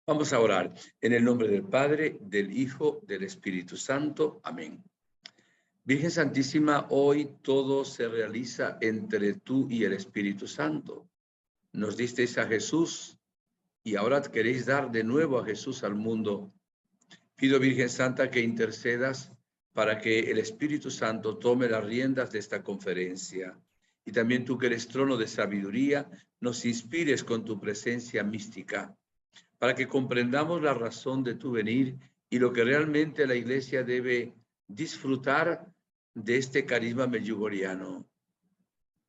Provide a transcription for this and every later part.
Vamos a orar en el nombre del Padre, del Hijo, del Espíritu Santo. Amén. Virgen Santísima, hoy todo se realiza entre tú y el Espíritu Santo. Nos disteis a Jesús y ahora queréis dar de nuevo a Jesús al mundo. Pido, Virgen Santa, que intercedas para que el Espíritu Santo tome las riendas de esta conferencia. Y también tú, que eres trono de sabiduría, nos inspires con tu presencia mística, para que comprendamos la razón de tu venir y lo que realmente la Iglesia debe disfrutar de este carisma medjugorriano.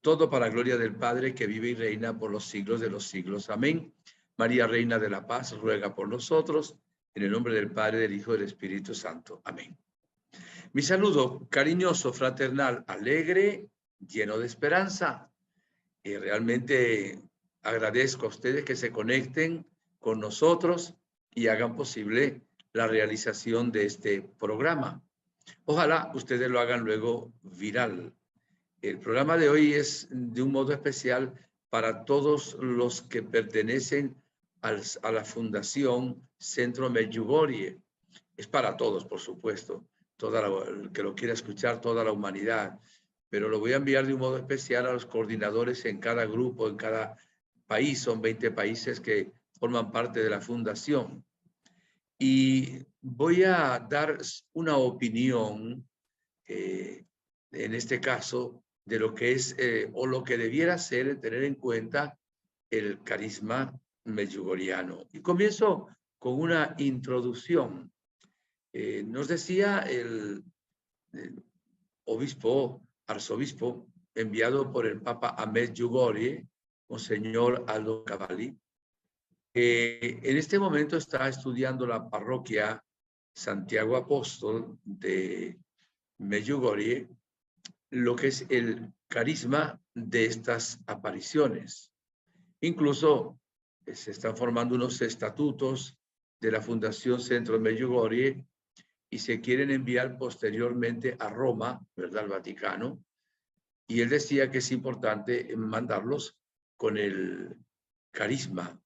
Todo para gloria del Padre, que vive y reina por los siglos de los siglos. Amén. María, Reina de la Paz, ruega por nosotros, en el nombre del Padre, del Hijo y del Espíritu Santo. Amén. Mi saludo cariñoso, fraternal, alegre, lleno de esperanza. Y realmente agradezco a ustedes que se conecten con nosotros y hagan posible la realización de este programa. Ojalá ustedes lo hagan luego viral. El programa de hoy es de un modo especial para todos los que pertenecen a la Fundación Centro Medjugorje. Es para todos, por supuesto, el que lo quiera escuchar, toda la humanidad. Pero lo voy a enviar de un modo especial a los coordinadores en cada grupo, en cada país. Son 20 países que forman parte de la fundación. Y voy a dar una opinión, en este caso, de lo que es o lo que debiera ser, tener en cuenta el carisma medjugorriano. Y comienzo con una introducción. Nos decía el arzobispo enviado por el Papa a Medjugorje, Monseñor Aldo Cavalli, en este momento está estudiando la parroquia Santiago Apóstol de Medjugorje, lo que es el carisma de estas apariciones. Incluso se están formando unos estatutos de la Fundación Centro Medjugorje y se quieren enviar posteriormente a Roma, ¿verdad?, al Vaticano. Y él decía que es importante mandarlos con el carisma.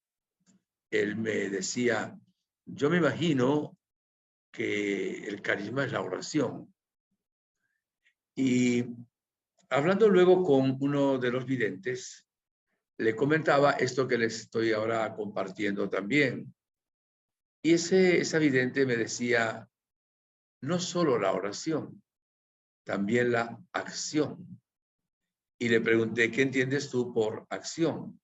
Él me decía, yo me imagino que el carisma es la oración. Y hablando luego con uno de los videntes, le comentaba esto que les estoy ahora compartiendo también. Y esa vidente me decía, no solo la oración, también la acción. Y le pregunté, ¿qué entiendes tú por acción?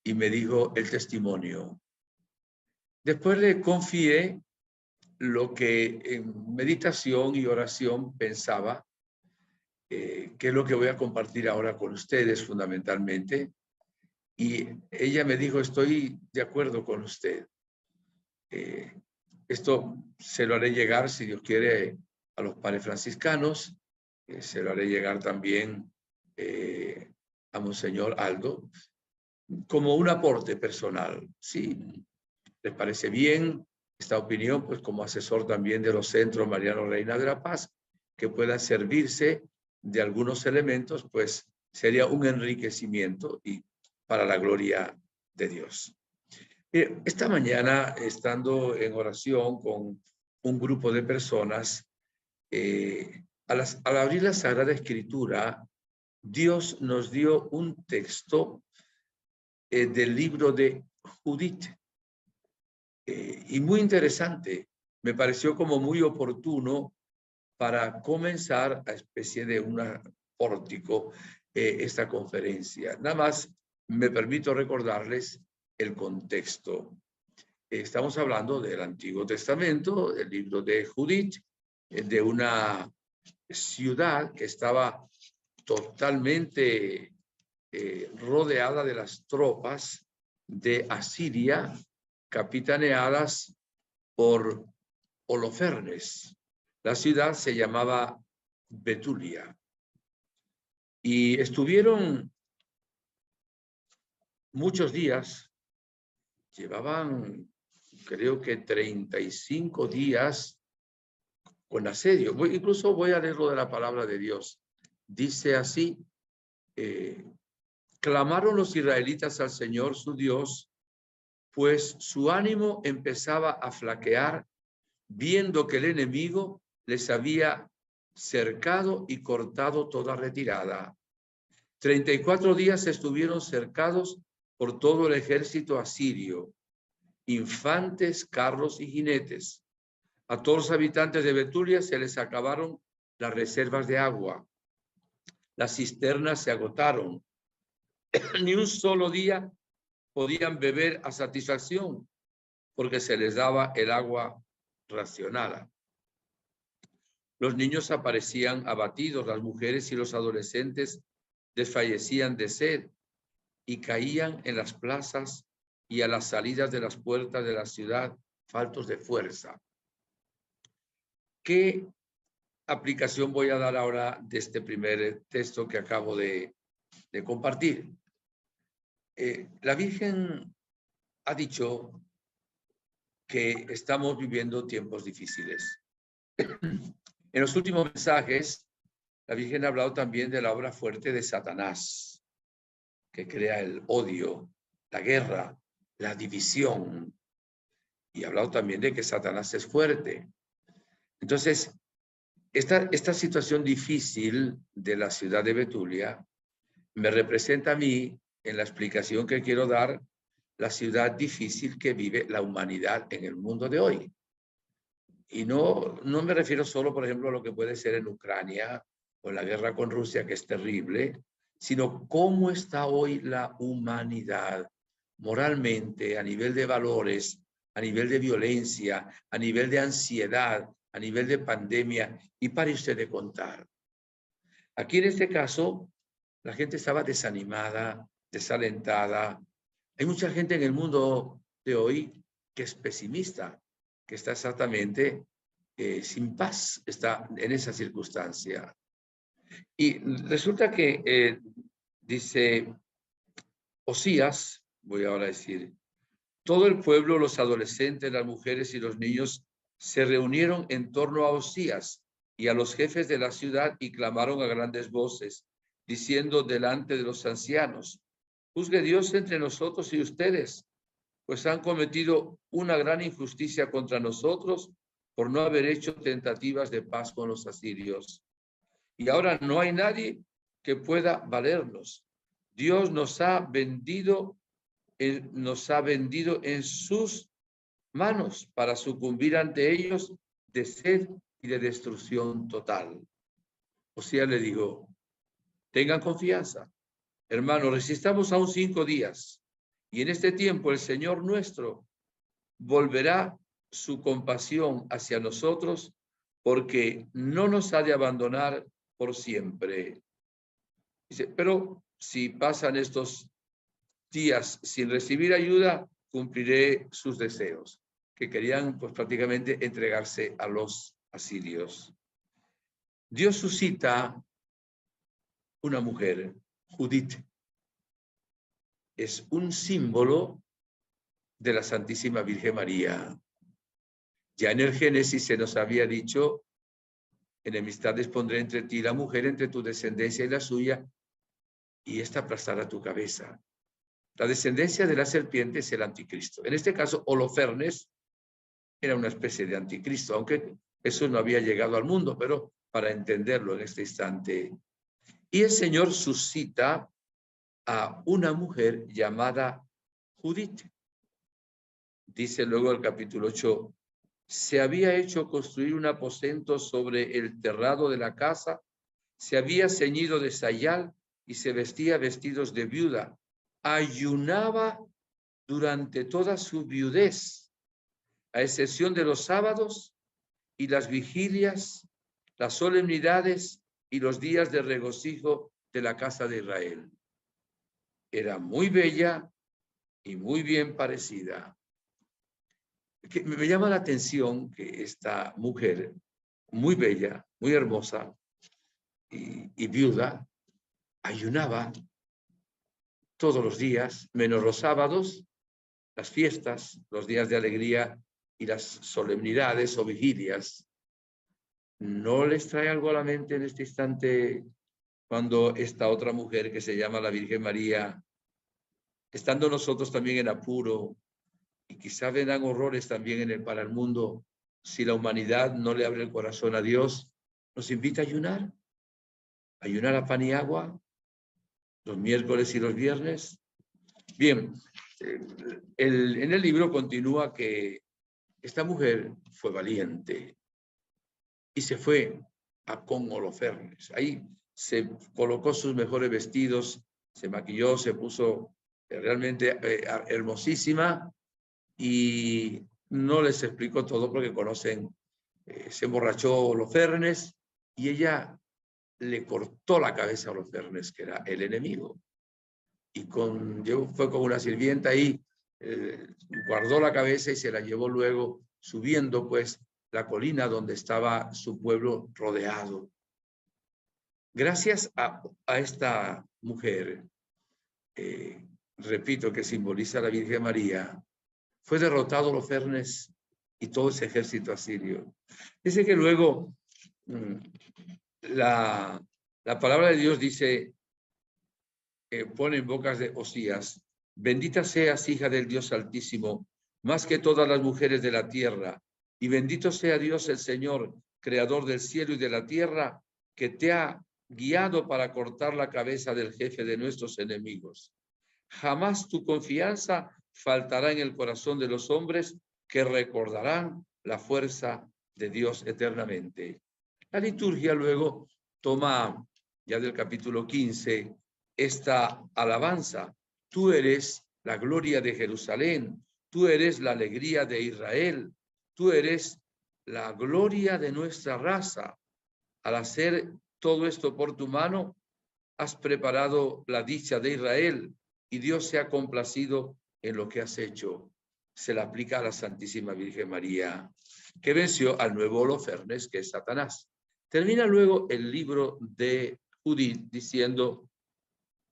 Y me dijo, el testimonio. Después le confié lo que en meditación y oración pensaba, que es lo que voy a compartir ahora con ustedes fundamentalmente. Y ella me dijo, estoy de acuerdo con usted. Esto se lo haré llegar, si Dios quiere, a los padres franciscanos. Se lo haré llegar también a Monseñor Aldo, como un aporte personal. Sí, ¿les parece bien esta opinión? Pues como asesor también de los centros Mariano Reina de la Paz, que pueda servirse de algunos elementos, pues sería un enriquecimiento y para la gloria de Dios. Esta mañana, estando en oración con un grupo de personas, al abrir la Sagrada Escritura, Dios nos dio un texto del libro de Judith. Y muy interesante, me pareció como muy oportuno para comenzar a especie de un pórtico esta conferencia. Nada más me permito recordarles el contexto. Estamos hablando del Antiguo Testamento, del libro de Judith, de una ciudad que estaba totalmente rodeada de las tropas de Asiria, capitaneadas por Holofernes. La ciudad se llamaba Betulia. Y estuvieron muchos días, llevaban creo que 35 días con asedio. Incluso voy a leerlo de la palabra de Dios. Dice así, clamaron los israelitas al Señor su Dios pues su ánimo empezaba a flaquear, viendo que el enemigo les había cercado y cortado toda retirada. 34 días estuvieron cercados por todo el ejército asirio, infantes, carros y jinetes. A todos los habitantes de Betulia se les acabaron las reservas de agua. Las cisternas se agotaron. Ni un solo día podían beber a satisfacción, porque se les daba el agua racionada. Los niños aparecían abatidos, las mujeres y los adolescentes desfallecían de sed y caían en las plazas y a las salidas de las puertas de la ciudad, faltos de fuerza. ¿Qué aplicación voy a dar ahora de este primer texto que acabo de compartir? La Virgen ha dicho que estamos viviendo tiempos difíciles. En los últimos mensajes, la Virgen ha hablado también de la obra fuerte de Satanás, que crea el odio, la guerra, la división. Y ha hablado también de que Satanás es fuerte. Entonces, esta situación difícil de la ciudad de Betulia me representa a mí, en la explicación que quiero dar, la ciudad difícil que vive la humanidad en el mundo de hoy. Y no me refiero solo, por ejemplo, a lo que puede ser en Ucrania o en la guerra con Rusia, que es terrible, sino cómo está hoy la humanidad moralmente, a nivel de valores, a nivel de violencia, a nivel de ansiedad, a nivel de pandemia, y pare usted de contar. Aquí en este caso, la gente estaba desanimada, desalentada. Hay mucha gente en el mundo de hoy que es pesimista, que está exactamente sin paz, está en esa circunstancia. Y resulta que dice Osías, voy ahora a decir, todo el pueblo, los adolescentes, las mujeres y los niños se reunieron en torno a Osías y a los jefes de la ciudad y clamaron a grandes voces, diciendo delante de los ancianos, juzgue Dios entre nosotros y ustedes, pues han cometido una gran injusticia contra nosotros por no haber hecho tentativas de paz con los asirios. Y ahora no hay nadie que pueda valernos. Dios nos ha vendido en sus manos para sucumbir ante ellos de sed y de destrucción total. O sea, le digo, tengan confianza. Hermanos, resistamos aún 5 días y en este tiempo el Señor nuestro volverá su compasión hacia nosotros porque no nos ha de abandonar por siempre. Dice, pero si pasan estos días sin recibir ayuda, cumpliré sus deseos, que querían pues prácticamente entregarse a los asirios. Dios suscita una mujer, Judith. Es un símbolo de la Santísima Virgen María. Ya en el Génesis se nos había dicho, enemistades pondré entre ti y la mujer, entre tu descendencia y la suya, y esta aplastará tu cabeza. La descendencia de la serpiente es el anticristo. En este caso, Holofernes era una especie de anticristo, aunque eso no había llegado al mundo, pero para entenderlo en este instante. Y el Señor suscita a una mujer llamada Judith. Dice luego el capítulo 8, se había hecho construir un aposento sobre el terrado de la casa, se había ceñido de sayal y se vestía vestidos de viuda. Ayunaba durante toda su viudez, a excepción de los sábados y las vigilias, las solemnidades y los días de regocijo de la casa de Israel. Era muy bella y muy bien parecida. Me llama la atención que esta mujer, muy bella, muy hermosa y viuda, ayunaba todos los días, menos los sábados, las fiestas, los días de alegría y las solemnidades o vigilias. ¿No les trae algo a la mente en este instante cuando esta otra mujer que se llama la Virgen María, estando nosotros también en apuro, y quizás vendrán horrores también para el mundo si la humanidad no le abre el corazón a Dios, nos invita a ayunar a pan y agua, los miércoles y los viernes. Bien, en el libro continúa que esta mujer fue valiente y se fue con Holofernes. Ahí se colocó sus mejores vestidos, se maquilló, se puso realmente hermosísima y no les explicó todo porque conocen, se emborrachó Holofernes y ella le cortó la cabeza a Holofernes, que era el enemigo. Y fue con una sirvienta ahí, guardó la cabeza y se la llevó luego subiendo pues la colina donde estaba su pueblo rodeado. Gracias a esta mujer, repito, que simboliza a la Virgen María, fue derrotado Holofernes y todo ese ejército asirio. Dice que luego la palabra de Dios dice, pone en bocas de Osías, bendita seas, hija del Dios Altísimo, más que todas las mujeres de la tierra, y bendito sea Dios el Señor, creador del cielo y de la tierra, que te ha guiado para cortar la cabeza del jefe de nuestros enemigos. Jamás tu confianza faltará en el corazón de los hombres que recordarán la fuerza de Dios eternamente. La liturgia luego toma, ya del capítulo 15, esta alabanza. Tú eres la gloria de Jerusalén, tú eres la alegría de Israel, tú eres la gloria de nuestra raza. Al hacer todo esto por tu mano, has preparado la dicha de Israel y Dios se ha complacido en lo que has hecho. Se le aplica a la Santísima Virgen María, que venció al nuevo Holofernes, que es Satanás. Termina luego el libro de Judith diciendo,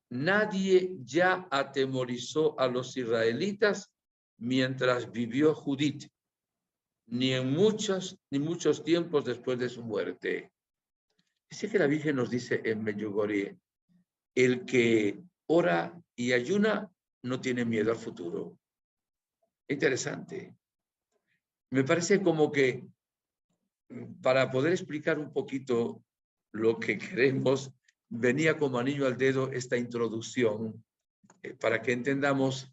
nadie ya atemorizó a los israelitas mientras vivió Judith, ni muchos tiempos después de su muerte. Dice que la Virgen nos dice en Medjugorje, el que ora y ayuna no tiene miedo al futuro. Interesante. Me parece como que para poder explicar un poquito lo que queremos, venía como anillo al dedo esta introducción para que entendamos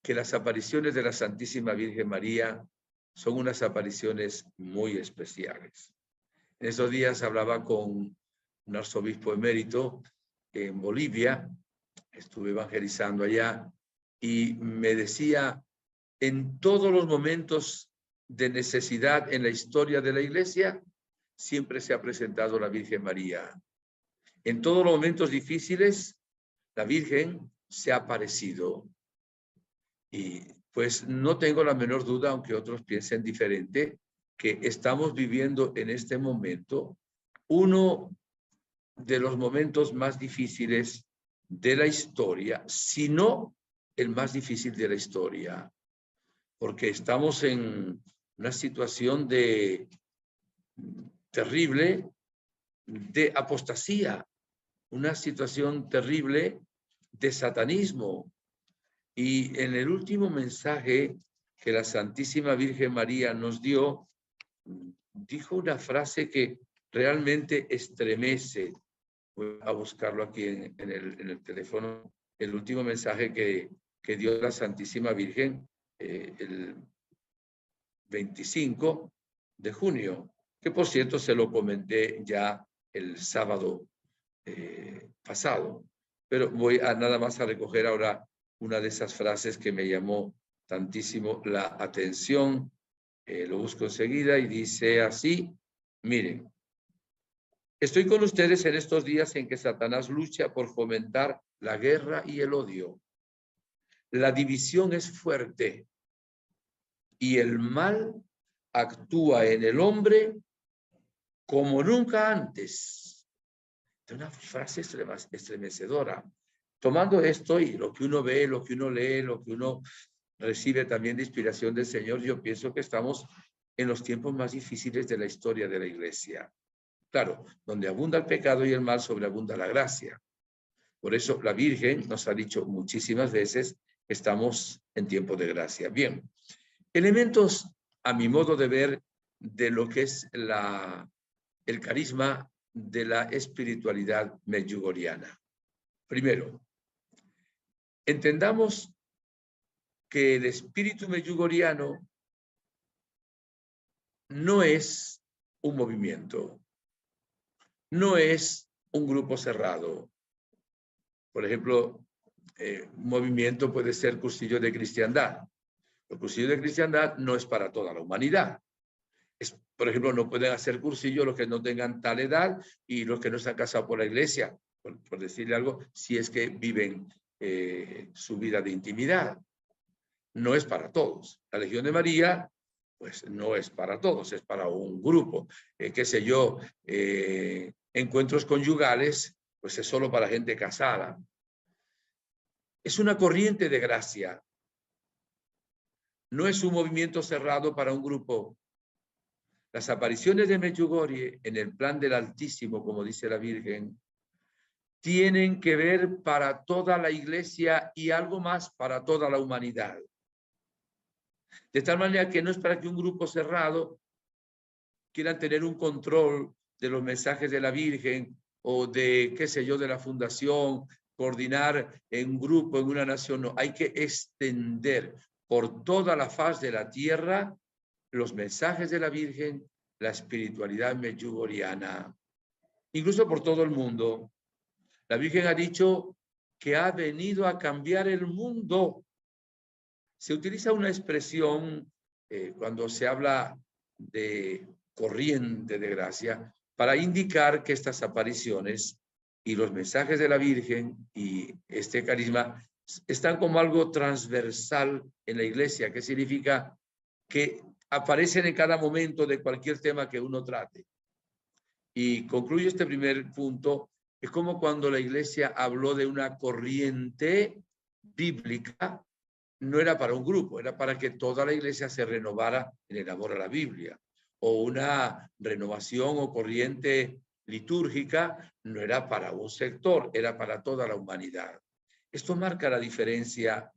que las apariciones de la Santísima Virgen María son unas apariciones muy especiales. En esos días hablaba con un arzobispo emérito en Bolivia, estuve evangelizando allá, y me decía, en todos los momentos de necesidad en la historia de la Iglesia, siempre se ha presentado la Virgen María. En todos los momentos difíciles, la Virgen se ha aparecido. Y pues no tengo la menor duda, aunque otros piensen diferente, que estamos viviendo en este momento uno de los momentos más difíciles de la historia, si no el más difícil de la historia, porque estamos en una situación terrible de apostasía, una situación terrible de satanismo. Y en el último mensaje que la Santísima Virgen María nos dio, dijo una frase que realmente estremece. Voy a buscarlo aquí en el teléfono, el último mensaje que dio la Santísima Virgen el 25 de junio, que por cierto se lo comenté ya el sábado pasado, pero voy a nada más a recoger ahora una de esas frases que me llamó tantísimo la atención. Lo busco enseguida y dice así, miren, estoy con ustedes en estos días en que Satanás lucha por fomentar la guerra y el odio. La división es fuerte y el mal actúa en el hombre como nunca antes. Es una frase estremecedora. Tomando esto y lo que uno ve, lo que uno lee, lo que uno recibe también de inspiración del Señor, yo pienso que estamos en los tiempos más difíciles de la historia de la Iglesia. Claro, donde abunda el pecado y el mal, sobreabunda la gracia. Por eso la Virgen nos ha dicho muchísimas veces estamos en tiempo de gracia. Bien, elementos a mi modo de ver de lo que es el carisma de la espiritualidad medjugorriana. Primero, entendamos que el espíritu medjugorriano no es un movimiento, no es un grupo cerrado. Por ejemplo, un movimiento puede ser cursillo de cristiandad. El cursillo de cristiandad no es para toda la humanidad. Por ejemplo, no pueden hacer cursillo los que no tengan tal edad y los que no están casados por la iglesia, por decirle algo, si es que viven su vida de intimidad. No es para todos. La Legión de María, pues no es para todos, es para un grupo. Qué sé yo, encuentros conyugales, pues es solo para gente casada. Es una corriente de gracia. No es un movimiento cerrado para un grupo. Las apariciones de Medjugorje en el plan del Altísimo, como dice la Virgen, tienen que ver para toda la iglesia y algo más para toda la humanidad. De tal manera que no es para que un grupo cerrado quiera tener un control de los mensajes de la Virgen o de, qué sé yo, de la fundación, coordinar en un grupo, en una nación. No, hay que extender por toda la faz de la tierra los mensajes de la Virgen, la espiritualidad medjugorriana, incluso por todo el mundo. La Virgen ha dicho que ha venido a cambiar el mundo. Se utiliza una expresión cuando se habla de corriente de gracia para indicar que estas apariciones y los mensajes de la Virgen y este carisma están como algo transversal en la iglesia, que significa que aparecen en cada momento de cualquier tema que uno trate. Y concluyo este primer punto, es como cuando la iglesia habló de una corriente bíblica, no era para un grupo, era para que toda la iglesia se renovara en el amor a la Biblia. O una renovación o corriente litúrgica no era para un sector, era para toda la humanidad. Esto marca la diferencia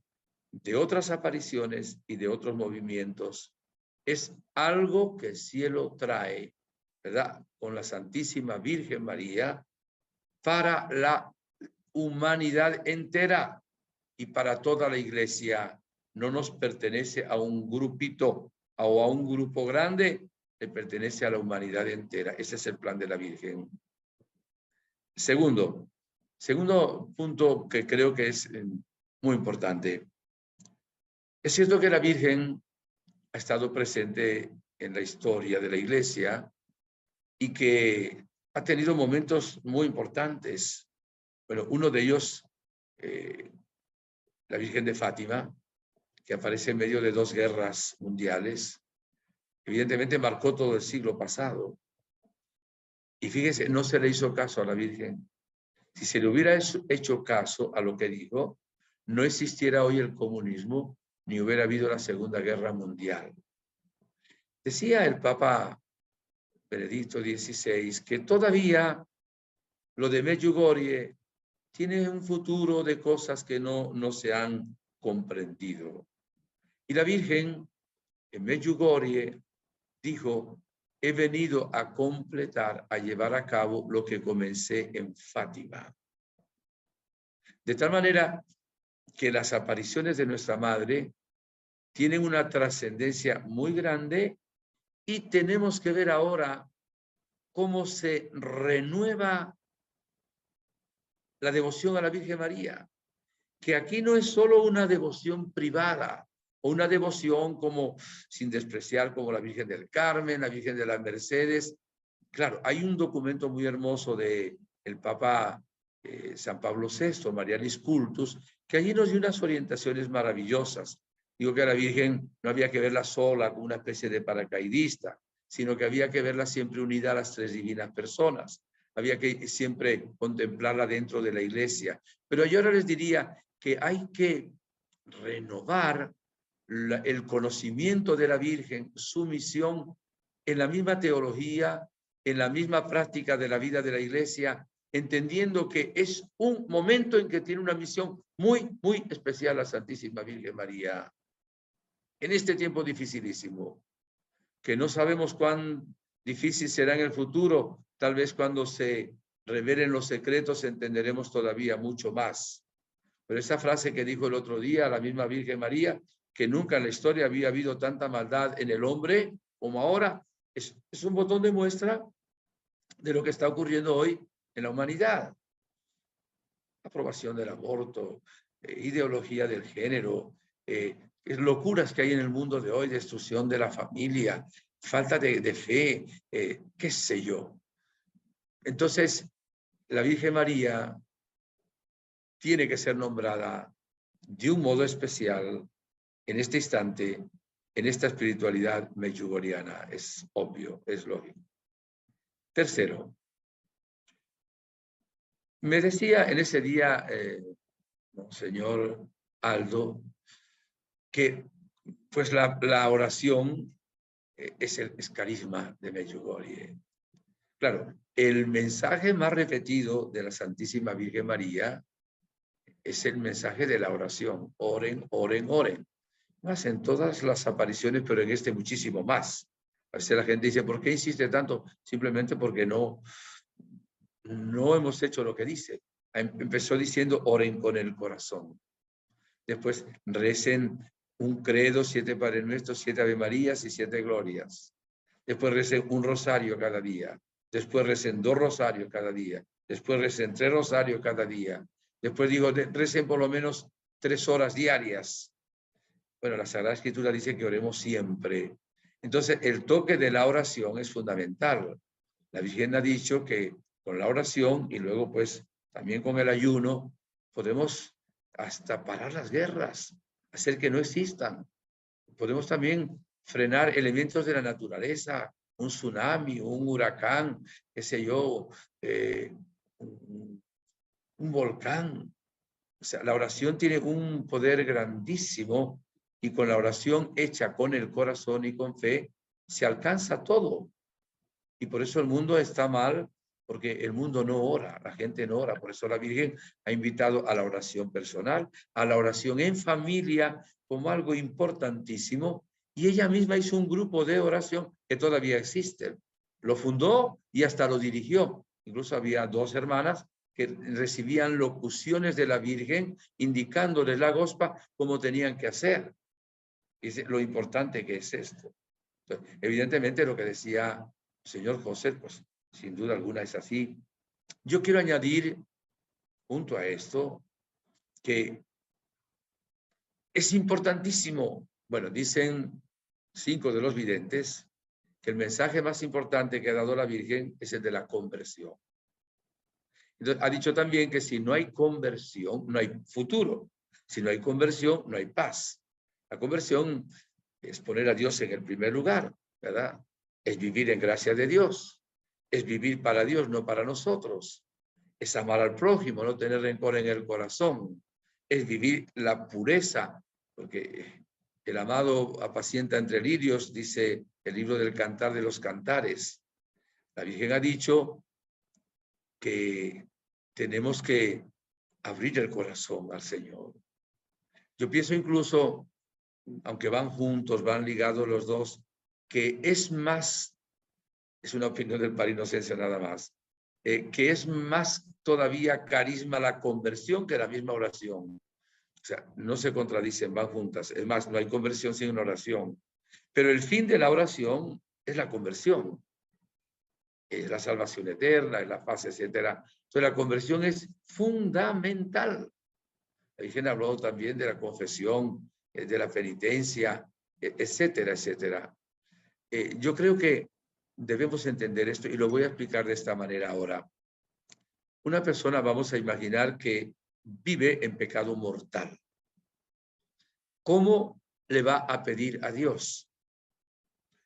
de otras apariciones y de otros movimientos. Es algo que el cielo trae, ¿verdad? Con la Santísima Virgen María para la humanidad entera y para toda la iglesia. No nos pertenece a un grupito o a un grupo grande, le pertenece a la humanidad entera. Ese es el plan de la Virgen. Segundo punto que creo que es muy importante. Es cierto que la Virgen ha estado presente en la historia de la iglesia y que ha tenido momentos muy importantes. Bueno, uno de ellos, la Virgen de Fátima, que aparece en medio de 2 guerras mundiales, evidentemente marcó todo el siglo pasado. Y fíjese, no se le hizo caso a la Virgen. Si se le hubiera hecho caso a lo que dijo, no existiera hoy el comunismo ni hubiera habido la Segunda Guerra Mundial. Decía el Papa Benedicto XVI que todavía lo de Medjugorje tiene un futuro de cosas que no se han comprendido. Y la Virgen en Medjugorje dijo: he venido a completar, a llevar a cabo lo que comencé en Fátima. De tal manera que las apariciones de nuestra Madre tienen una trascendencia muy grande y tenemos que ver ahora cómo se renueva la devoción a la Virgen María, que aquí no es solo una devoción privada o una devoción como, sin despreciar, como la Virgen del Carmen, la Virgen de las Mercedes. Claro, hay un documento muy hermoso de el Papa San Pablo VI, Marianis Cultus, que allí nos dio unas orientaciones maravillosas. Digo que a la Virgen no había que verla sola como una especie de paracaidista, sino que había que verla siempre unida a las 3 divinas personas. Había que siempre contemplarla dentro de la iglesia. Pero yo ahora les diría que hay que renovar el conocimiento de la Virgen, su misión en la misma teología, en la misma práctica de la vida de la iglesia, entendiendo que es un momento en que tiene una misión muy, muy especial la Santísima Virgen María. En este tiempo dificilísimo, que no sabemos cuán difícil será en el futuro, tal vez cuando se revelen los secretos entenderemos todavía mucho más. Pero esa frase que dijo el otro día la misma Virgen María, que nunca en la historia había habido tanta maldad en el hombre como ahora, es un botón de muestra de lo que está ocurriendo hoy en la humanidad. Aprobación del aborto, ideología del género, locuras que hay en el mundo de hoy, destrucción de la familia, falta de fe, qué sé yo. Entonces, la Virgen María tiene que ser nombrada de un modo especial en este instante, en esta espiritualidad medjugorriana. Es obvio, es lógico. Tercero, me decía en ese día, señor Aldo, que pues la oración es carisma de Medjugorje. Claro, el mensaje más repetido de la Santísima Virgen María es el mensaje de la oración. Oren, oren, oren. Más en todas las apariciones, pero en este muchísimo más. A veces la gente dice, ¿por qué insiste tanto? Simplemente porque no hemos hecho lo que dice. Empezó diciendo, oren con el corazón. Después recen un credo, 7 Padres Nuestros, 7 Ave Marías y 7 Glorias. Después recen un rosario cada día. Después recen 2 rosarios cada día. Después recen 3 rosarios cada día. Después digo, recen por lo menos 3 horas diarias. Bueno, la Sagrada Escritura dice que oremos siempre. Entonces, el toque de la oración es fundamental. La Virgen ha dicho que con la oración y luego pues también con el ayuno podemos hasta parar las guerras, hacer que no existan. Podemos también frenar elementos de la naturaleza, un tsunami, un huracán, qué sé yo, un volcán. O sea, la oración tiene un poder grandísimo y con la oración hecha con el corazón y con fe se alcanza todo. Y por eso el mundo está mal, porque el mundo no ora, la gente no ora. Por eso la Virgen ha invitado a la oración personal, a la oración en familia como algo importantísimo. Y ella misma hizo un grupo de oración que todavía existe. Lo fundó y hasta lo dirigió. Incluso había 2 hermanas que recibían locuciones de la Virgen indicándoles la gospa cómo tenían que hacer. Y lo importante que es esto. Entonces, evidentemente lo que decía el señor José, pues sin duda alguna es así. Yo quiero añadir, junto a esto, que es importantísimo, bueno, dicen 5 de los videntes, que el mensaje más importante que ha dado la Virgen es el de la conversión. Entonces, ha dicho también que si no hay conversión, no hay futuro. Si no hay conversión, no hay paz. La conversión es poner a Dios en el primer lugar, ¿verdad? Es vivir en gracia de Dios. Es vivir para Dios, no para nosotros. Es amar al prójimo, no tener rencor en el corazón. Es vivir la pureza, porque el amado apacienta entre lirios, dice el libro del Cantar de los Cantares. La Virgen ha dicho que tenemos que abrir el corazón al Señor. Yo pienso incluso, aunque van juntos, van ligados los dos, que es más, es una opinión del Padre Inocencio nada más, que es más todavía carisma la conversión que la misma oración. O sea, no se contradicen, van juntas. Es más, no hay conversión sin una oración. Pero el fin de la oración es la conversión. Es la salvación eterna, es la paz, etcétera. Entonces, la conversión es fundamental. La Virgen habló también de la confesión, de la penitencia, etcétera, etcétera. Yo creo que debemos entender esto y lo voy a explicar de esta manera ahora. Una persona, vamos a imaginar que vive en pecado mortal. ¿Cómo le va a pedir a Dios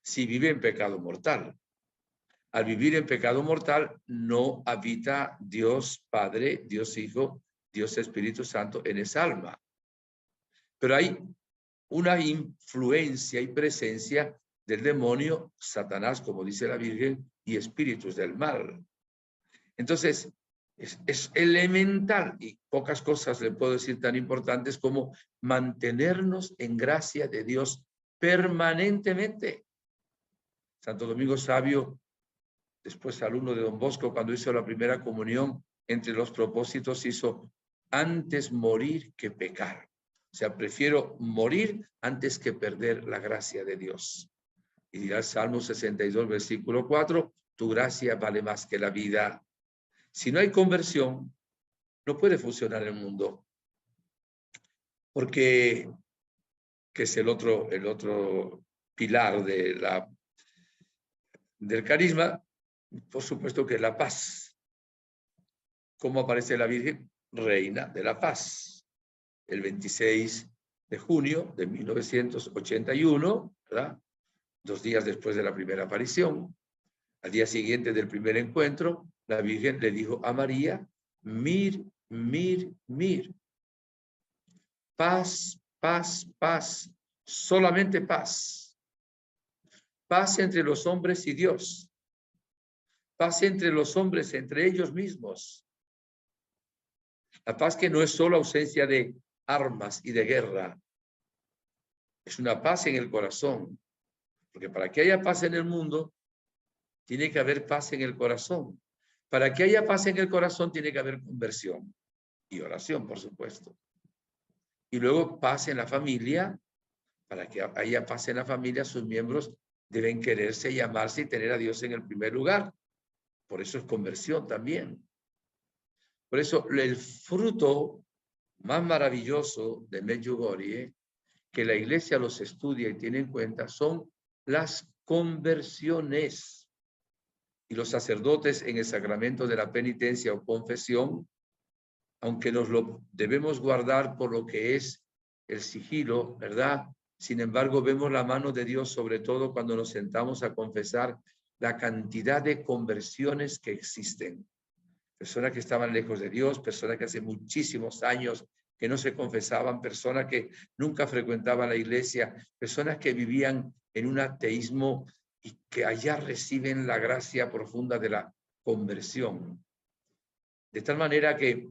si vive en pecado mortal? Al vivir en pecado mortal no habita Dios Padre, Dios Hijo, Dios Espíritu Santo en esa alma. Pero hay una influencia y presencia del demonio, Satanás, como dice la Virgen, y espíritus del mal. Entonces, Es elemental y pocas cosas le puedo decir tan importantes como mantenernos en gracia de Dios permanentemente. Santo Domingo Sabio, después alumno de Don Bosco, cuando hizo la primera comunión, entre los propósitos hizo antes morir que pecar. O sea, prefiero morir antes que perder la gracia de Dios. Y dirá el Salmo 62, versículo 4, tu gracia vale más que la vida. Si no hay conversión, no puede funcionar el mundo. Porque, que es el otro pilar del carisma, por supuesto que es la paz. ¿Cómo aparece la Virgen? Reina de la paz. El 26 de junio de 1981, ¿verdad? 2 días después de la primera aparición, al día siguiente del primer encuentro, la Virgen le dijo a María, mir, mir, mir. Paz, paz, paz, solamente paz. Paz entre los hombres y Dios. Paz entre los hombres, entre ellos mismos. La paz que no es solo ausencia de armas y de guerra. Es una paz en el corazón. Porque para que haya paz en el mundo, tiene que haber paz en el corazón. Para que haya paz en el corazón, tiene que haber conversión y oración, por supuesto. Y luego paz en la familia. Para que haya paz en la familia, sus miembros deben quererse y amarse y tener a Dios en el primer lugar. Por eso es conversión también. Por eso el fruto más maravilloso de Medjugorje, que la iglesia los estudia y tiene en cuenta, son las conversiones. Y los sacerdotes en el sacramento de la penitencia o confesión, aunque nos lo debemos guardar por lo que es el sigilo, ¿verdad? Sin embargo, vemos la mano de Dios, sobre todo cuando nos sentamos a confesar la cantidad de conversiones que existen. Personas que estaban lejos de Dios, personas que hace muchísimos años que no se confesaban, personas que nunca frecuentaban la iglesia, personas que vivían en un ateísmo y que allá reciben la gracia profunda de la conversión. De tal manera que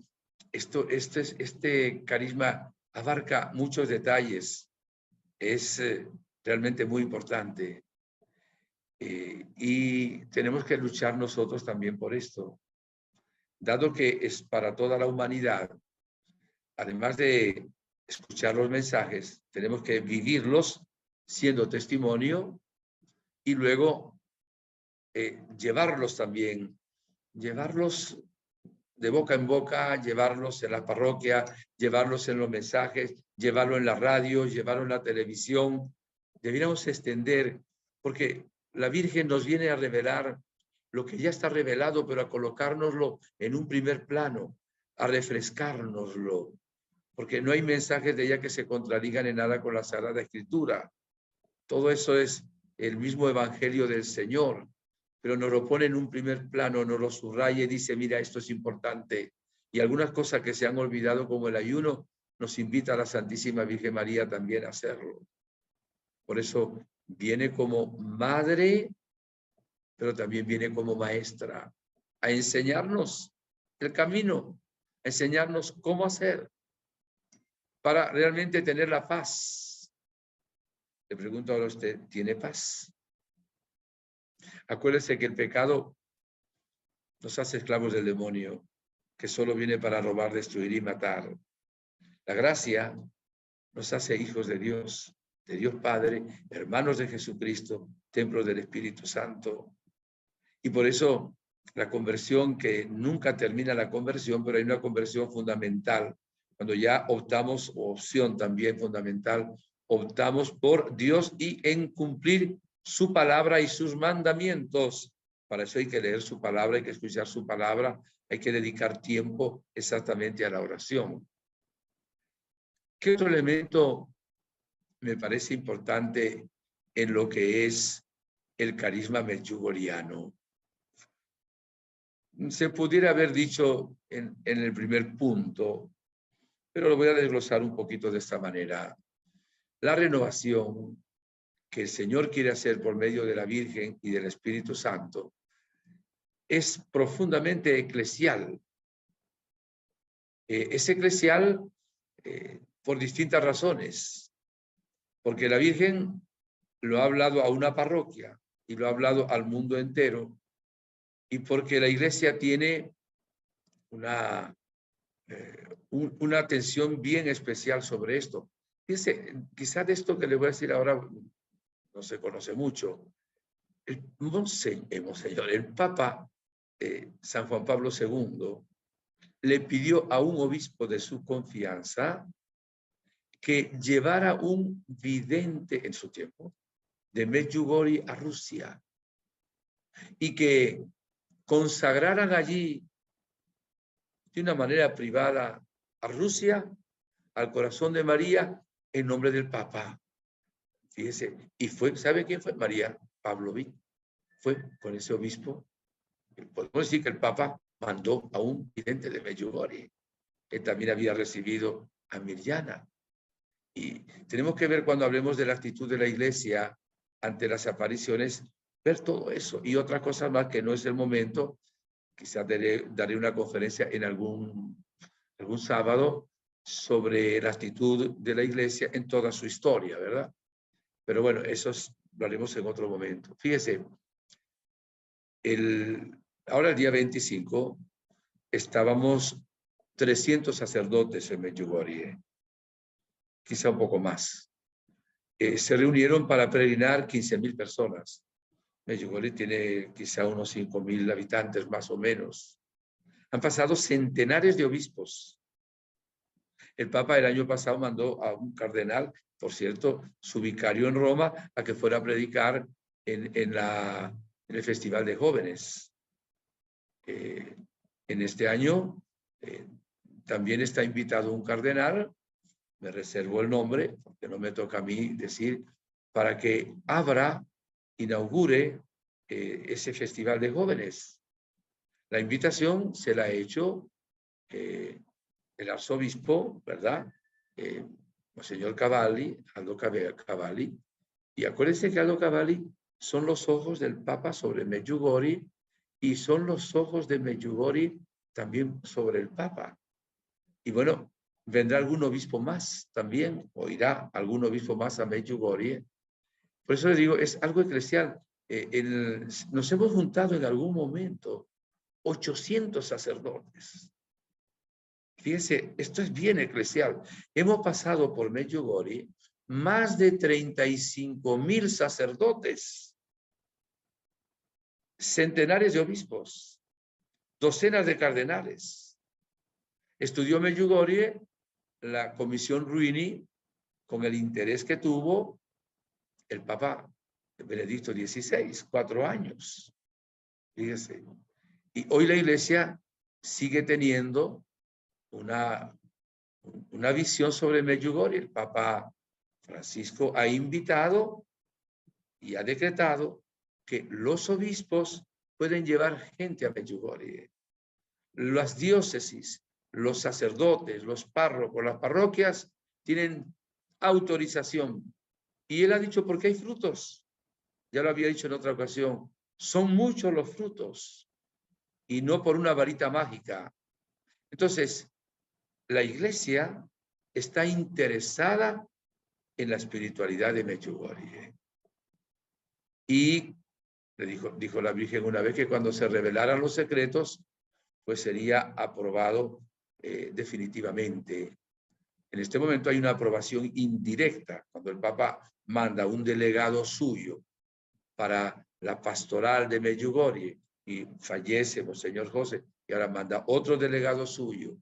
este carisma abarca muchos detalles. Es realmente muy importante. Y tenemos que luchar nosotros también por esto. Dado que es para toda la humanidad, además de escuchar los mensajes, tenemos que vivirlos siendo testimonio y luego llevarlos también, llevarlos de boca en boca, llevarlos en la parroquia, llevarlos en los mensajes, llevarlo en la radio, llevarlo en la televisión. Deberíamos extender, porque la Virgen nos viene a revelar lo que ya está revelado, pero a colocárnoslo en un primer plano, a refrescárnoslo, porque no hay mensajes de ella que se contradigan en nada con la Sagrada Escritura. Todo eso es el mismo Evangelio del Señor, pero nos lo pone en un primer plano, nos lo subraya y dice, mira, esto es importante. Y algunas cosas que se han olvidado, como el ayuno, nos invita a la Santísima Virgen María también a hacerlo. Por eso viene como madre, pero también viene como maestra, a enseñarnos el camino, a enseñarnos cómo hacer para realmente tener la paz. Le pregunto ahora a usted, ¿tiene paz? Acuérdese que el pecado nos hace esclavos del demonio, que solo viene para robar, destruir y matar. La gracia nos hace hijos de Dios Padre, hermanos de Jesucristo, templos del Espíritu Santo. Y por eso la conversión, que nunca termina la conversión, pero hay una conversión fundamental. Cuando ya optamos, opción también fundamental, optamos por Dios y en cumplir su palabra y sus mandamientos. Para eso hay que leer su palabra, hay que escuchar su palabra, hay que dedicar tiempo exactamente a la oración. ¿Qué otro elemento me parece importante en lo que es el carisma medjugorjiano? Se pudiera haber dicho en el primer punto, pero lo voy a desglosar un poquito de esta manera. La renovación que el Señor quiere hacer por medio de la Virgen y del Espíritu Santo es profundamente eclesial, Es eclesial por distintas razones, porque la Virgen lo ha hablado a una parroquia y lo ha hablado al mundo entero, y porque la Iglesia tiene una atención bien especial sobre esto. Fíjense, quizás de esto que le voy a decir ahora no se conoce mucho. El Papa San Juan Pablo II le pidió a un obispo de su confianza que llevara un vidente en su tiempo de Medjugorje a Rusia y que consagraran allí de una manera privada a Rusia, al corazón de María, en nombre del Papa. Fíjese, y fue, ¿sabe quién fue? María Pavlović. Fue con ese obispo. Podemos decir que el Papa mandó a un vidente de Medjugorje, que también había recibido a Mirjana. Y tenemos que ver, cuando hablemos de la actitud de la Iglesia ante las apariciones, ver todo eso y otras cosas más, que no es el momento. Quizás daré una conferencia en algún sábado sobre la actitud de la Iglesia en toda su historia, ¿verdad? Pero bueno, eso lo haremos en otro momento. Fíjese, ahora el día 25 estábamos 300 sacerdotes en Medjugorje, quizá un poco más. Se reunieron para peregrinar 15.000 personas. Medjugorje tiene quizá unos 5.000 habitantes más o menos. Han pasado centenares de obispos. El Papa el año pasado mandó a un cardenal, por cierto, su vicario en Roma, a que fuera a predicar en el Festival de Jóvenes. En este año también está invitado un cardenal, me reservo el nombre, porque no me toca a mí decir, para que inaugure ese Festival de Jóvenes. La invitación se la ha hecho el arzobispo, ¿verdad? Monseñor Cavalli, Aldo Cavalli. Y acuérdense que Aldo Cavalli son los ojos del Papa sobre Medjugorje y son los ojos de Medjugorje también sobre el Papa. Y bueno, vendrá algún obispo más también, o irá algún obispo más a Medjugorje. Por eso le digo, es algo eclesial. Nos hemos juntado en algún momento 800 sacerdotes. Fíjense, esto es bien eclesial. Hemos pasado por Medjugorje más de 35.000 sacerdotes, centenares de obispos, docenas de cardenales. Estudió Medjugorje la Comisión Ruini con el interés que tuvo el Papa Benedicto XVI, 4 años. Fíjese. Y hoy la Iglesia sigue teniendo una visión sobre Medjugorje. El Papa Francisco ha invitado y ha decretado que los obispos pueden llevar gente a Medjugorje. Las diócesis, los sacerdotes, los párrocos, las parroquias tienen autorización. Y él ha dicho, porque hay frutos. Ya lo había dicho en otra ocasión. Son muchos los frutos y no por una varita mágica. Entonces, la Iglesia está interesada en la espiritualidad de Medjugorje. Y le dijo la Virgen una vez que cuando se revelaran los secretos, pues sería aprobado definitivamente. En este momento hay una aprobación indirecta, cuando el Papa manda un delegado suyo para la pastoral de Medjugorje y fallece Monseñor José, y ahora manda otro delegado suyo,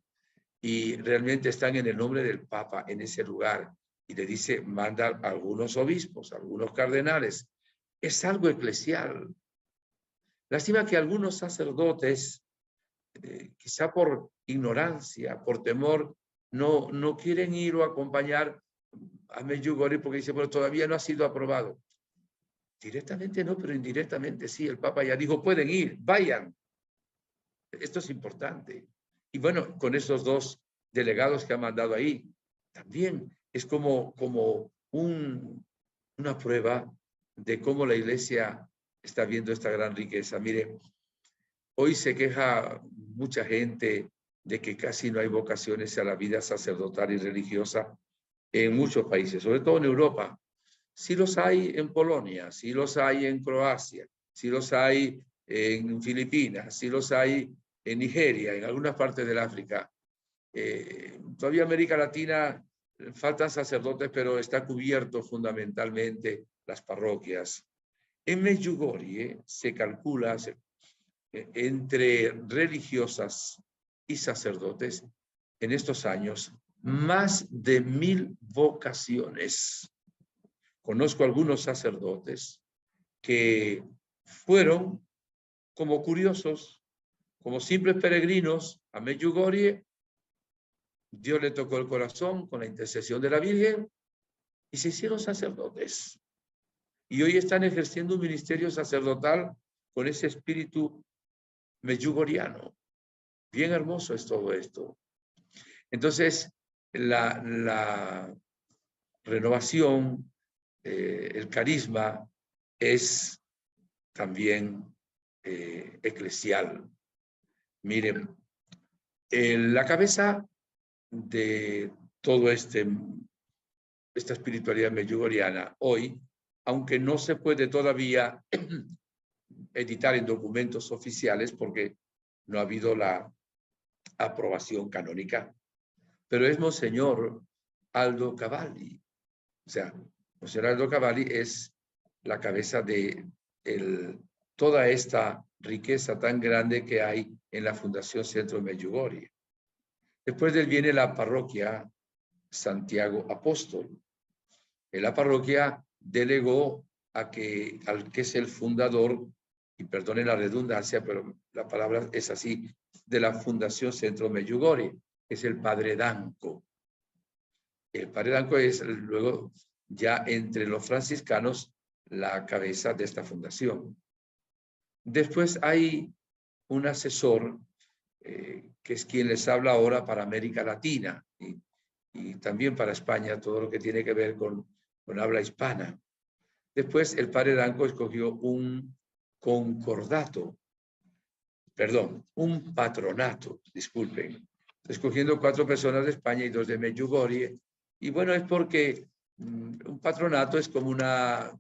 y realmente están en el nombre del Papa en ese lugar, y le dice, manda a algunos obispos, a algunos cardenales. Es algo eclesial. Lástima que algunos sacerdotes, quizá por ignorancia, por temor, no quieren ir o acompañar a Medjugorje porque dice, bueno, todavía no ha sido aprobado. Directamente no, pero indirectamente sí. El Papa ya dijo, pueden ir, vayan. Esto es importante. Y bueno, con esos 2 delegados que ha mandado ahí, también es como una prueba de cómo la Iglesia está viendo esta gran riqueza. Mire, hoy se queja mucha gente de que casi no hay vocaciones a la vida sacerdotal y religiosa en muchos países, sobre todo en Europa. Sí los hay en Polonia, sí los hay en Croacia, sí los hay en Filipinas, sí los hay en Nigeria, en algunas partes del África. Todavía América Latina faltan sacerdotes, pero está cubierto fundamentalmente las parroquias. En Medjugorje se calcula entre religiosas y sacerdotes en estos años más de 1000 vocaciones. Conozco algunos sacerdotes que fueron como curiosos, como simples peregrinos a Medjugorje. Dios le tocó el corazón con la intercesión de la Virgen y se hicieron sacerdotes. Y hoy están ejerciendo un ministerio sacerdotal con ese espíritu medjugorriano. Bien hermoso es todo esto. Entonces, la renovación, el carisma es también eclesial. Miren, la cabeza de todo esta espiritualidad medjugorriana hoy, aunque no se puede todavía editar en documentos oficiales porque no ha habido la aprobación canónica, pero es Monseñor Aldo Cavalli. O sea, Monseñor Aldo Cavalli es la cabeza de toda esta riqueza tan grande que hay en la Fundación Centro Medjugorje. Después de él viene la parroquia Santiago Apóstol. En la parroquia delegó al que es el fundador, y perdonen la redundancia, pero la palabra es así, de la Fundación Centro Medjugorje, es el padre Danco. El padre Danco es luego ya entre los franciscanos la cabeza de esta fundación. Después hay un asesor que es quien les habla ahora para América Latina y también para España, todo lo que tiene que ver con habla hispana. Después el padre Danco escogió un concordato, perdón, un patronato, disculpen, escogiendo 4 personas de España y 2 de Medjugorje. Y bueno, es porque un patronato es como una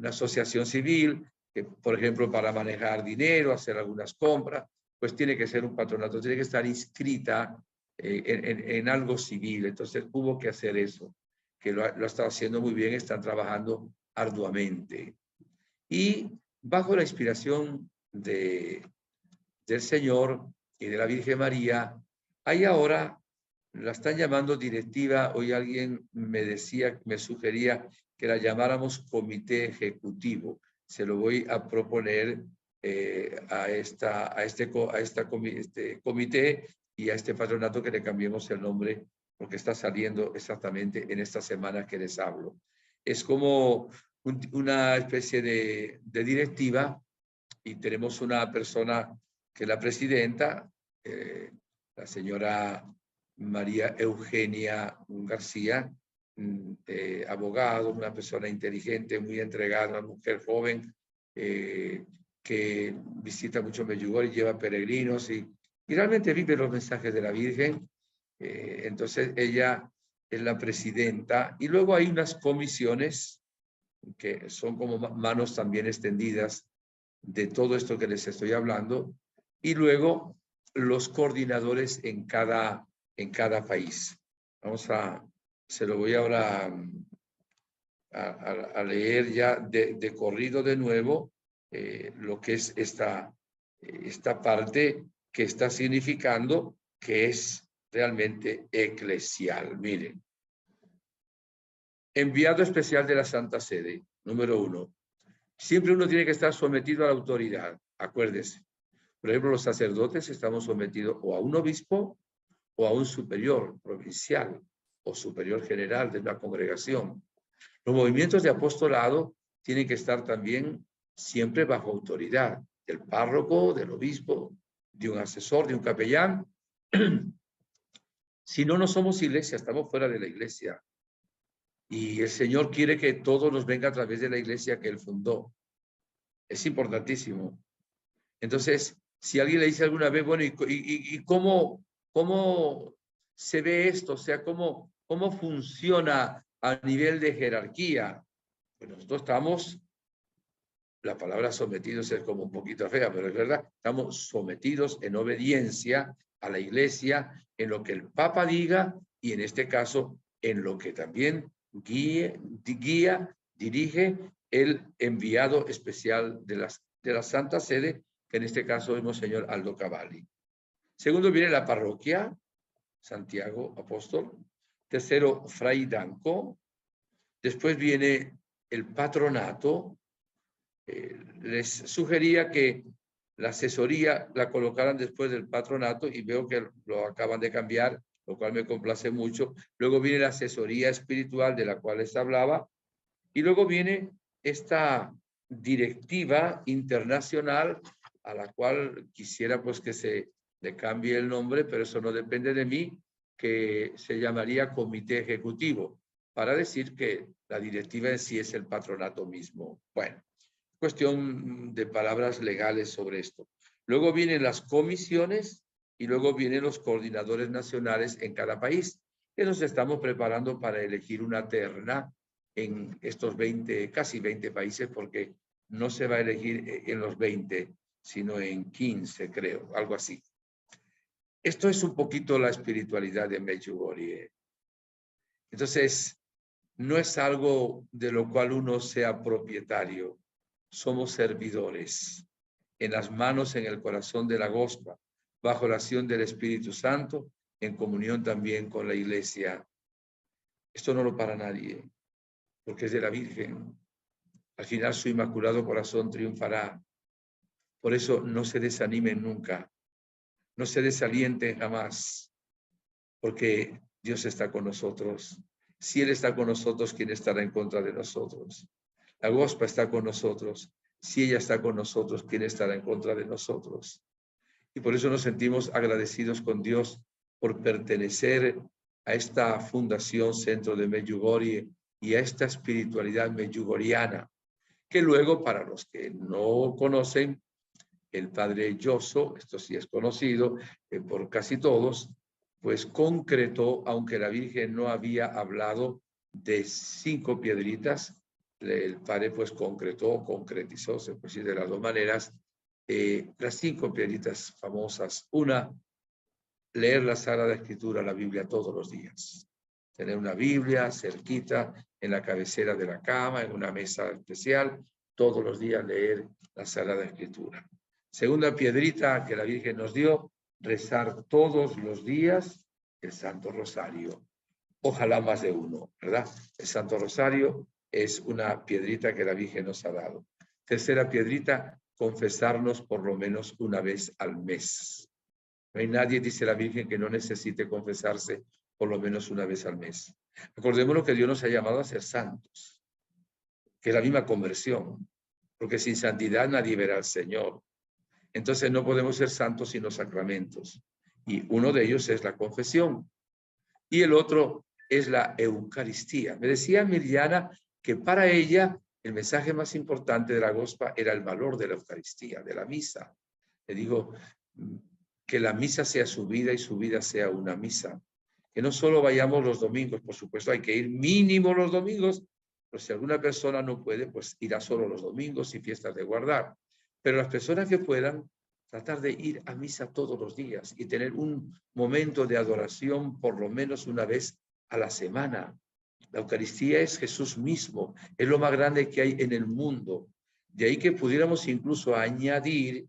asociación civil, que por ejemplo para manejar dinero, hacer algunas compras, pues tiene que ser un patronato, tiene que estar inscrita en algo civil. Entonces hubo que hacer eso, que lo está haciendo muy bien, están trabajando arduamente. Y bajo la inspiración del Señor y de la Virgen María, hay ahora, la están llamando directiva. Hoy alguien me decía, me sugería que la llamáramos comité ejecutivo. Se lo voy a proponer a este comité y a este patronato que le cambiemos el nombre porque está saliendo exactamente en esta semana que les hablo. Es como una especie de directiva y tenemos una persona que es la presidenta, la señora María Eugenia García, abogado, una persona inteligente, muy entregada, una mujer joven que visita mucho Medjugorje y lleva peregrinos y realmente vive los mensajes de la Virgen. Entonces ella es la presidenta y luego hay unas comisiones que son como manos también extendidas de todo esto que les estoy hablando y luego los coordinadores en cada país. Se lo voy ahora a leer ya de corrido de nuevo lo que es esta parte que está significando que es realmente eclesial. Miren, enviado especial de la Santa Sede, número 1. Siempre uno tiene que estar sometido a la autoridad, acuérdese. Por ejemplo, los sacerdotes estamos sometidos o a un obispo o a un superior provincial o superior general de una congregación. Los movimientos de apostolado tienen que estar también siempre bajo autoridad del párroco, del obispo, de un asesor, de un capellán. Si no, no somos iglesia, estamos fuera de la iglesia. Y el Señor quiere que todo nos venga a través de la iglesia que Él fundó. Es importantísimo. Entonces, si alguien le dice alguna vez, bueno, ¿y cómo ¿Cómo se ve esto? O sea, ¿cómo funciona a nivel de jerarquía? Pues nosotros estamos, la palabra sometidos es como un poquito fea, pero es verdad, estamos sometidos en obediencia a la Iglesia, en lo que el Papa diga y en este caso en lo que también guía, dirige el enviado especial de la Santa Sede, que en este caso es Monseñor Aldo Cavalli. Segundo viene la parroquia, Santiago Apóstol. Tercero, Fray Danco. Después viene el patronato. Les sugería que la asesoría la colocaran después del patronato y veo que lo acaban de cambiar, lo cual me complace mucho. Luego viene la asesoría espiritual de la cual les hablaba y luego viene esta directiva internacional a la cual quisiera pues que se le cambie el nombre, pero eso no depende de mí, que se llamaría Comité Ejecutivo, para decir que la directiva en sí es el patronato mismo. Bueno, cuestión de palabras legales sobre esto. Luego vienen las comisiones y luego vienen los coordinadores nacionales en cada país, que nos estamos preparando para elegir una terna en estos casi 20 países, porque no se va a elegir en los 20, sino en 15, creo, algo así. Esto es un poquito la espiritualidad de Medjugorje. Entonces, no es algo de lo cual uno sea propietario. Somos servidores, en las manos, en el corazón de la Gospa, bajo la acción del Espíritu Santo, en comunión también con la Iglesia. Esto no lo para nadie, porque es de la Virgen. Al final su inmaculado corazón triunfará. Por eso no se desanimen nunca, no se desalienten jamás, porque Dios está con nosotros. Si Él está con nosotros, ¿quién estará en contra de nosotros? La Gospa está con nosotros. Si ella está con nosotros, ¿quién estará en contra de nosotros? Y por eso nos sentimos agradecidos con Dios por pertenecer a esta fundación Centro de Medjugorje y a esta espiritualidad medjugorjiana, que luego, para los que no conocen, el padre Yoso, esto sí es conocido por casi todos, pues concretó, aunque la Virgen no había hablado de 5 piedritas, el padre pues concretizó, se puede decir de las dos maneras, las 5 piedritas famosas. Una, leer la Sagrada Escritura, la Biblia, todos los días. Tener una Biblia cerquita, en la cabecera de la cama, en una mesa especial, todos los días leer la Sagrada Escritura. Segunda piedrita que la Virgen nos dio, rezar todos los días el Santo Rosario. Ojalá más de uno, ¿verdad? El Santo Rosario es una piedrita que la Virgen nos ha dado. Tercera piedrita, confesarnos por lo menos una vez al mes. No hay nadie, dice la Virgen, que no necesite confesarse por lo menos una vez al mes. Recordemos lo que Dios nos ha llamado a ser santos, que es la misma conversión, porque sin santidad nadie verá al Señor. Entonces no podemos ser santos sin los sacramentos. Y uno de ellos es la confesión. Y el otro es la Eucaristía. Me decía Miriana que para ella el mensaje más importante de la Gospa era el valor de la Eucaristía, de la misa. Le digo que la misa sea su vida y su vida sea una misa. Que no solo vayamos los domingos, por supuesto hay que ir mínimo los domingos, pero si alguna persona no puede, pues irá solo los domingos y fiestas de guardar. Pero las personas que puedan, tratar de ir a misa todos los días y tener un momento de adoración por lo menos una vez a la semana. La Eucaristía es Jesús mismo, es lo más grande que hay en el mundo. De ahí que pudiéramos incluso añadir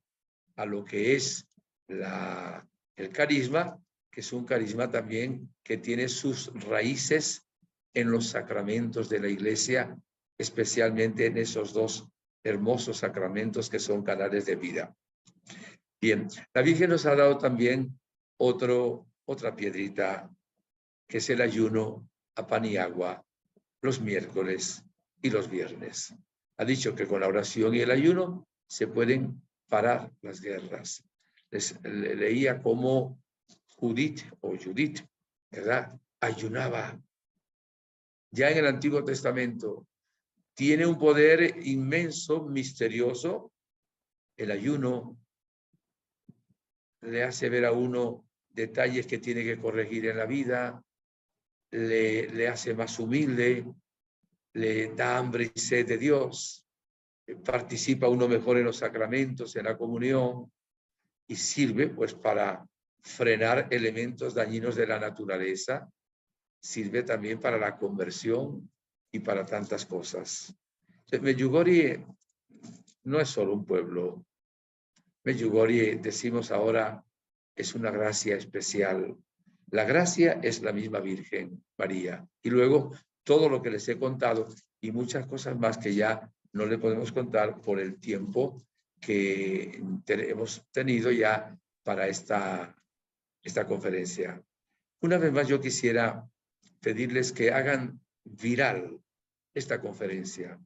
a lo que es el carisma, que es un carisma también que tiene sus raíces en los sacramentos de la Iglesia, especialmente en esos 2 hermosos sacramentos que son canales de vida. Bien, la Virgen nos ha dado también otra piedrita, que es el ayuno a pan y agua los miércoles y los viernes. Ha dicho que con la oración y el ayuno se pueden parar las guerras. Leía cómo Judith, ¿verdad?, ayunaba. Ya en el Antiguo Testamento tiene un poder inmenso, misterioso. El ayuno le hace ver a uno detalles que tiene que corregir en la vida, le hace más humilde, le da hambre y sed de Dios, participa uno mejor en los sacramentos, en la comunión, y sirve pues para frenar elementos dañinos de la naturaleza, sirve también para la conversión y para tantas cosas. Medjugorje no es solo un pueblo. Medjugorje, decimos ahora, es una gracia especial. La gracia es la misma Virgen María. Y luego todo lo que les he contado y muchas cosas más que ya no le podemos contar por el tiempo que hemos tenido ya para esta conferencia. Una vez más yo quisiera pedirles que hagan viral esta conferencia.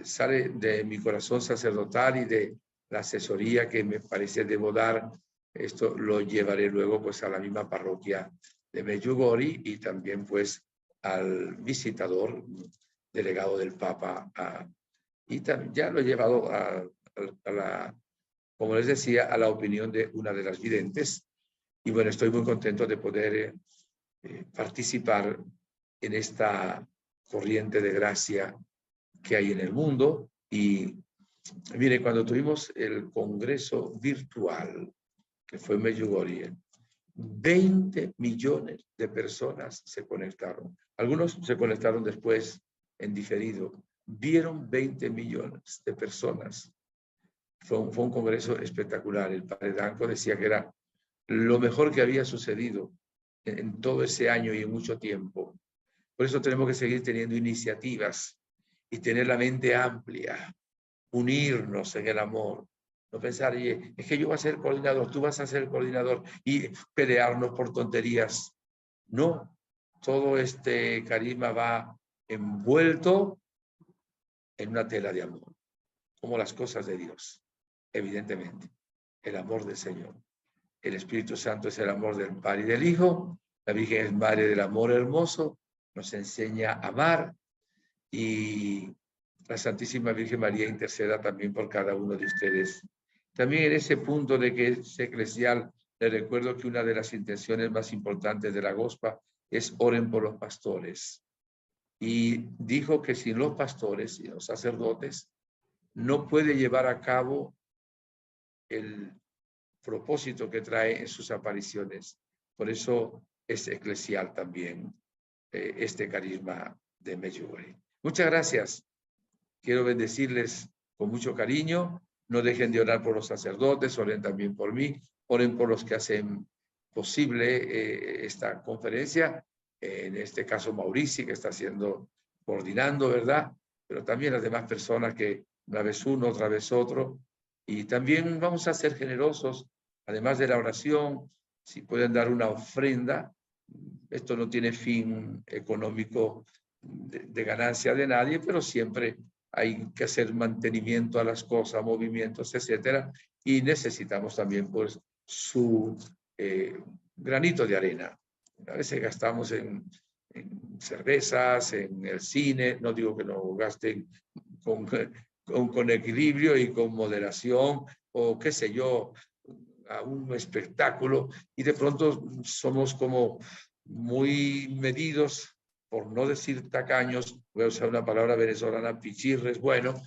Sale de mi corazón sacerdotal y de la asesoría que me parece debo dar. Esto lo llevaré luego pues a la misma parroquia de Medjugorje y también pues al visitador delegado del Papa. Y también ya lo he llevado a la, como les decía, a la opinión de una de las videntes. Y bueno, estoy muy contento de poder participar en esta corriente de gracia que hay en el mundo. Y mire, cuando tuvimos el congreso virtual, que fue en Medjugorje, 20 millones de personas se conectaron. Algunos se conectaron después en diferido. Vieron 20 millones de personas. Fue un congreso espectacular. El padre Danco decía que era lo mejor que había sucedido en todo ese año y en mucho tiempo. Por eso tenemos que seguir teniendo iniciativas y tener la mente amplia, unirnos en el amor. No pensar, es que yo voy a ser coordinador, tú vas a ser el coordinador y pelearnos por tonterías. No, todo este carisma va envuelto en una tela de amor, como las cosas de Dios, evidentemente. El amor del Señor. El Espíritu Santo es el amor del Padre y del Hijo. La Virgen es madre del amor hermoso. Nos enseña a amar. Y la Santísima Virgen María interceda también por cada uno de ustedes. También en ese punto de que es eclesial, les recuerdo que una de las intenciones más importantes de la Gospa es oren por los pastores. Y dijo que sin los pastores y los sacerdotes no puede llevar a cabo el propósito que trae en sus apariciones. Por eso es eclesial también este carisma de Medjugorje. Muchas gracias. Quiero bendecirles con mucho cariño. No dejen de orar por los sacerdotes, oren también por mí, oren por los que hacen posible esta conferencia. En este caso Maurici, que está coordinando, ¿verdad? Pero también las demás personas que una vez uno, otra vez otro. Y también vamos a ser generosos, además de la oración, si pueden dar una ofrenda. Esto no tiene fin económico de ganancia de nadie, pero siempre hay que hacer mantenimiento a las cosas, movimientos, etcétera, y necesitamos también pues su granito de arena. A veces gastamos en cervezas, en el cine, no digo que no gasten con equilibrio y con moderación, o qué sé yo, a un espectáculo, y de pronto somos como muy medidos, por no decir tacaños, voy a usar una palabra venezolana, pichirres, bueno,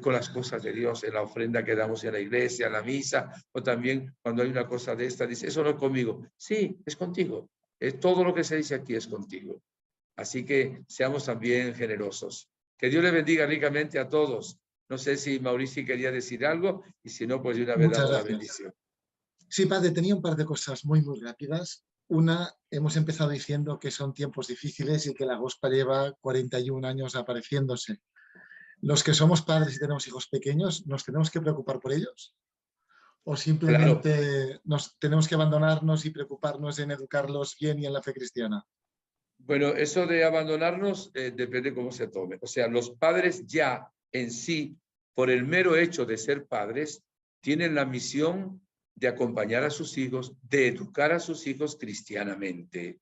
con las cosas de Dios, en la ofrenda que damos en la iglesia, en la misa, o también cuando hay una cosa de esta, dice, eso no es conmigo. Sí, es contigo. Todo lo que se dice aquí es contigo. Así que seamos también generosos. Que Dios le bendiga ricamente a todos. No sé si Mauricio quería decir algo, y si no, pues de una vez Muchas damos la gracias. bendición. Sí, padre, tenía un par de cosas muy rápidas. Una, hemos empezado diciendo que son tiempos difíciles y que la Gospa lleva 41 años apareciéndose. Los que somos padres y tenemos hijos pequeños, ¿nos tenemos que preocupar por ellos? ¿O Claro. simplemente nos tenemos que abandonarnos y preocuparnos en educarlos bien y en la fe cristiana? Bueno, eso de abandonarnos depende cómo se tome. O sea, los padres ya en sí, por el mero hecho de ser padres, tienen la misión de acompañar a sus hijos, de educar a sus hijos cristianamente.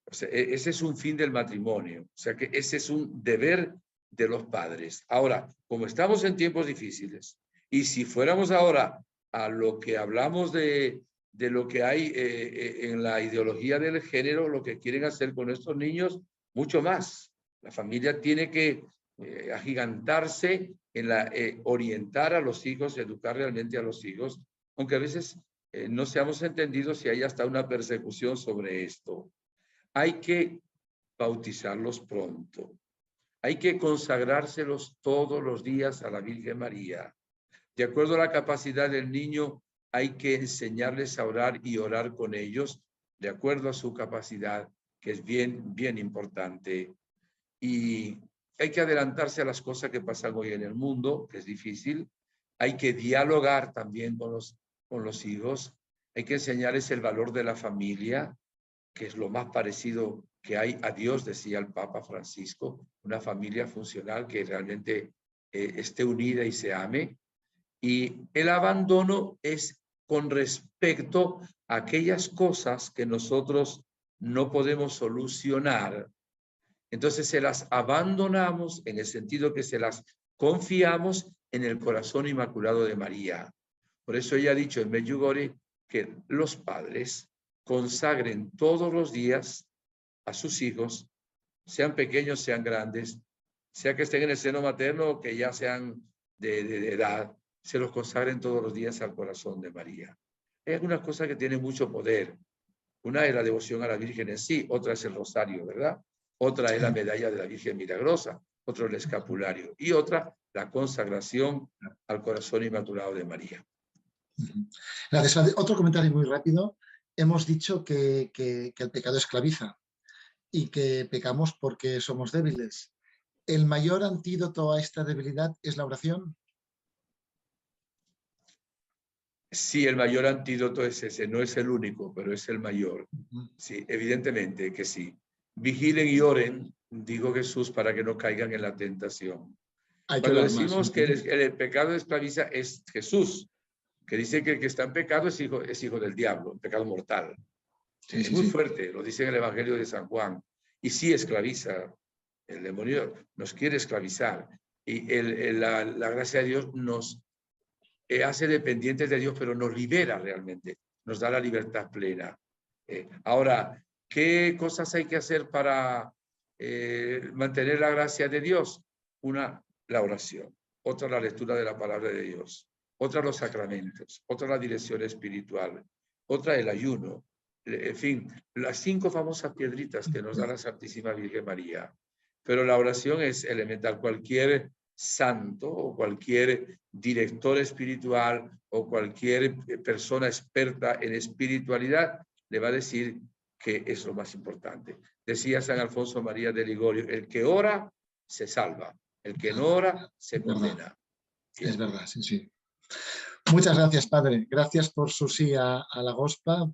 O sea, ese es un fin del matrimonio. O sea, que ese es un deber de los padres. Ahora, como estamos en tiempos difíciles, y si fuéramos ahora a lo que hablamos de de lo que hay en la ideología del género, lo que quieren hacer con estos niños, mucho más. La familia tiene que agigantarse en orientar a los hijos, educar realmente a los hijos, aunque a veces no seamos entendidos si hay hasta una persecución sobre esto. Hay que bautizarlos pronto. Hay que consagrárselos todos los días a la Virgen María. De acuerdo a la capacidad del niño, hay que enseñarles a orar y orar con ellos, de acuerdo a su capacidad, que es bien, bien importante. Y hay que adelantarse a las cosas que pasan hoy en el mundo, que es difícil. Hay que dialogar también con los hijos. Hay que enseñarles el valor de la familia, que es lo más parecido que hay a Dios, decía el Papa Francisco, una familia funcional que realmente esté unida y se ame. Y el abandono es con respecto a aquellas cosas que nosotros no podemos solucionar. Entonces se las abandonamos en el sentido que se las confiamos en el corazón inmaculado de María. Por eso ella ha dicho en Medjugorje que los padres consagren todos los días a sus hijos, sean pequeños, sean grandes, sea que estén en el seno materno o que ya sean de edad, se los consagren todos los días al corazón de María. Hay algunas cosas que tienen mucho poder. Una es la devoción a la Virgen en sí, otra es el rosario, ¿verdad? Otra es la medalla de la Virgen Milagrosa, otro el escapulario y otra la consagración al corazón inmaculado de María. Gracias. Otro comentario muy rápido. Hemos dicho que el pecado esclaviza y que pecamos porque somos débiles. ¿El mayor antídoto a esta debilidad es la oración? Sí, el mayor antídoto es ese, no es el único, pero es el mayor. Sí, evidentemente que sí. Vigilen y oren, dijo Jesús, para que no caigan en la tentación. Cuando decimos que el pecado esclaviza, es Jesús, que dice que el que está en pecado es hijo del diablo, un pecado mortal. Sí, es muy fuerte, lo dice en el Evangelio de San Juan. Y sí esclaviza, el demonio nos quiere esclavizar. Y la gracia de Dios nos hace dependientes de Dios, pero nos libera realmente, nos da la libertad plena. Ahora, ¿qué cosas hay que hacer para mantener la gracia de Dios? Una, la oración. Otra, la lectura de la palabra de Dios. Otra, los sacramentos. Otra, la dirección espiritual. Otra, el ayuno. En fin, las 5 famosas piedritas que nos da la Santísima Virgen María. Pero la oración es elemental. Cualquier santo o cualquier director espiritual o cualquier persona experta en espiritualidad le va a decir que es lo más importante. Decía San Alfonso María de Ligorio, el que ora se salva, el que no ora se condena. Es verdad, sí, sí. Muchas gracias, Padre. Gracias por su sí a la Gospa.